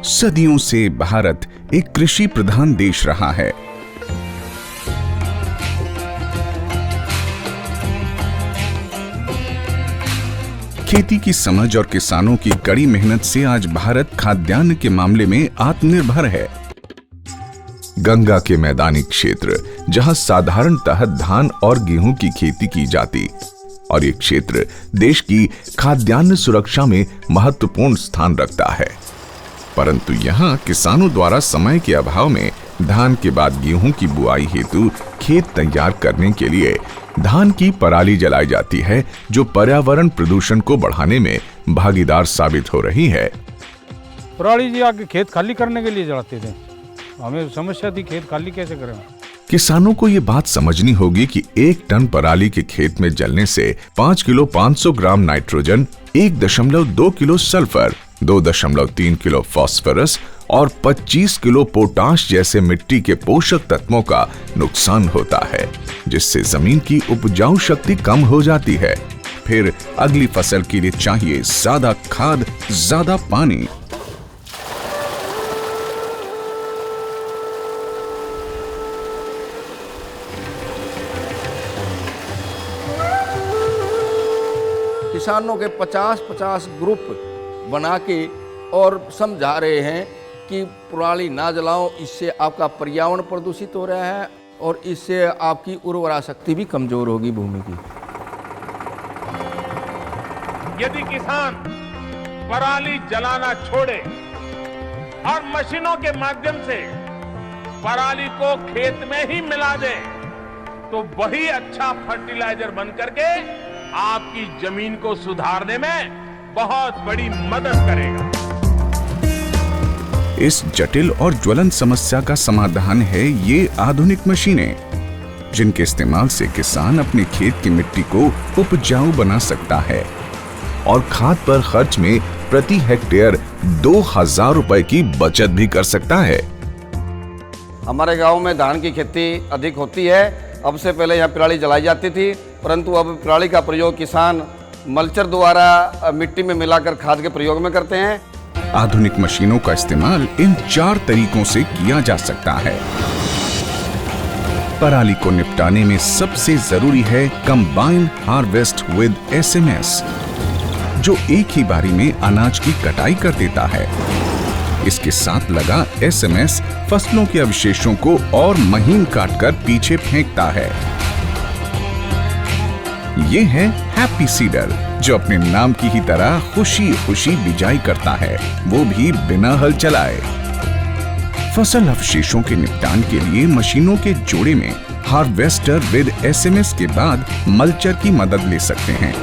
सदियों से भारत एक कृषि प्रधान देश रहा है। खेती की समझ और किसानों की कड़ी मेहनत से आज भारत खाद्यान्न के मामले में आत्मनिर्भर है। गंगा के मैदानी क्षेत्र, जहां साधारणतः धान और गेहूं की खेती की जाती, और ये क्षेत्र देश की खाद्यान्न सुरक्षा में महत्वपूर्ण स्थान रखता है। परंतु यहाँ किसानों द्वारा समय के अभाव में धान के बाद गेहूं की बुआई हेतु खेत तैयार करने के लिए धान की पराली जलाई जाती है, जो पर्यावरण प्रदूषण को बढ़ाने में भागीदार साबित हो रही है। पराली जी आगे खेत खाली करने के लिए जलाते थे, हमें समस्या थी खेत खाली कैसे करें। किसानों को ये बात समझनी होगी कि 1 टन पराली के खेत में जलने से 5 kilo 500 gram nitrogen, 1.2 kilo sulphur, 2.3 kilo phosphorus और 25 किलो पोटाश जैसे मिट्टी के पोषक तत्वों का नुकसान होता है, जिससे जमीन की उपजाऊ शक्ति कम हो जाती है। फिर अगली फसल के लिए चाहिए ज्यादा खाद, ज्यादा पानी। किसानों के 50-50 ग्रुप बना के और समझा रहे हैं कि पराली ना जलाओ, इससे आपका पर्यावरण प्रदूषित हो रहा है और इससे आपकी उर्वरा शक्ति भी कमजोर होगी भूमि की। यदि किसान पराली जलाना छोड़े और मशीनों के माध्यम से पराली को खेत में ही मिला दे, तो वही अच्छा फर्टिलाइजर बन करके आपकी जमीन को सुधारने में बहुत बड़ी मदद करेगा। इस जटिल और ज्वलंत समस्या का समाधान है ये आधुनिक मशीनें, जिनके इस्तेमाल से किसान अपने खेत की मिट्टी को उपजाऊ बना सकता है और खाद पर खर्च में प्रति हेक्टेयर 2000 रुपए की बचत भी कर सकता है। हमारे गांव में धान की खेती अधिक होती है। अब से पहले यहाँ पराली जलाई जाती थी, परंतु अब पराली का प्रयोग किसान मल्चर द्वारा मिट्टी में मिलाकर खाद के प्रयोग में करते हैं। आधुनिक मशीनों का इस्तेमाल इन 4 तरीकों से किया जा सकता है। पराली को निपटाने में सबसे जरूरी है कंबाइन हार्वेस्ट विद SMS, जो एक ही बारी में अनाज की कटाई कर देता है। इसके साथ लगा SMS फसलों के अवशेषों को और महीन काटकर पीछे फेंकता है। ये है हैप्पी सीडर, जो अपने नाम की ही तरह खुशी खुशी बिजाई करता है, वो भी बिना हल चलाए। फसल अवशेषों के निपटान के लिए मशीनों के जोड़े में हार्वेस्टर विद SMS के बाद मल्चर की मदद ले सकते हैं।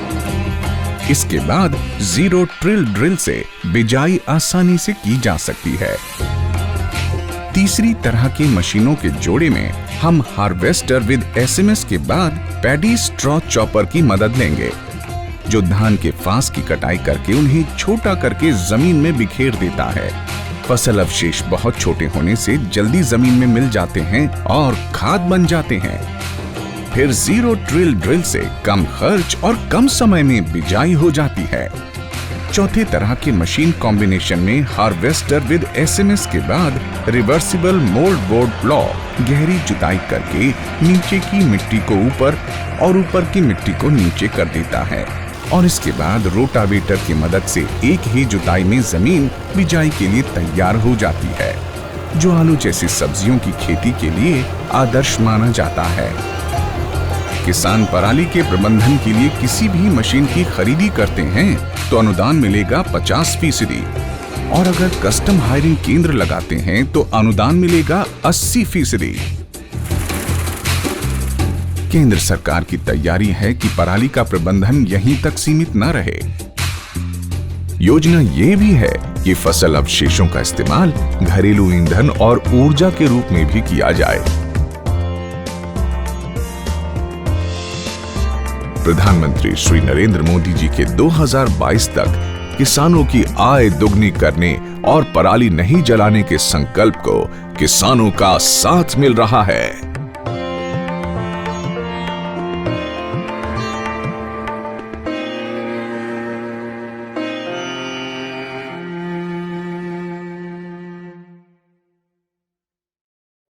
इसके बाद जीरो ट्रिल ड्रिल से बिजाई आसानी से की जा सकती है। तीसरी तरह की मशीनों के जोड़े में हम हार्वेस्टर विद SMS के बाद पैडी स्ट्रॉ चॉपर की मदद लेंगे, जो धान के फांस की कटाई करके उन्हें छोटा करके जमीन में बिखेर देता है। फसल अवशेष बहुत छोटे होने से जल्दी जमीन में मिल जाते हैं और खाद बन जाते हैं। फिर जीरो ट्रिल ड्रिल से कम खर्च और कम समय में बिजाई हो जाती है। चौथे तरह के मशीन कॉम्बिनेशन में हार्वेस्टर विद SMS के बाद रिवर्सिबल मोल्ड बोर्ड प्लॉ गहरी जुताई करके नीचे की मिट्टी को ऊपर और ऊपर की मिट्टी को नीचे कर देता है, और इसके बाद रोटावेटर की मदद से एक ही जुताई में जमीन बिजाई के लिए तैयार हो जाती है, जो आलू जैसी सब्जियों की खेती के लिए आदर्श माना जाता है। किसान पराली के प्रबंधन के लिए किसी भी मशीन की खरीदी करते हैं तो अनुदान मिलेगा 50%, और अगर कस्टम हायरिंग केंद्र लगाते हैं तो अनुदान मिलेगा 80%। केंद्र सरकार की तैयारी है कि पराली का प्रबंधन यहीं तक सीमित न रहे। योजना ये भी है कि फसल अवशेषों का इस्तेमाल घरेलू ईंधन और ऊर्जा के रूप में भी किया जाए। प्रधानमंत्री श्री नरेंद्र मोदी जी के 2022 तक किसानों की आय दुगनी करने और पराली नहीं जलाने के संकल्प को किसानों का साथ मिल रहा है।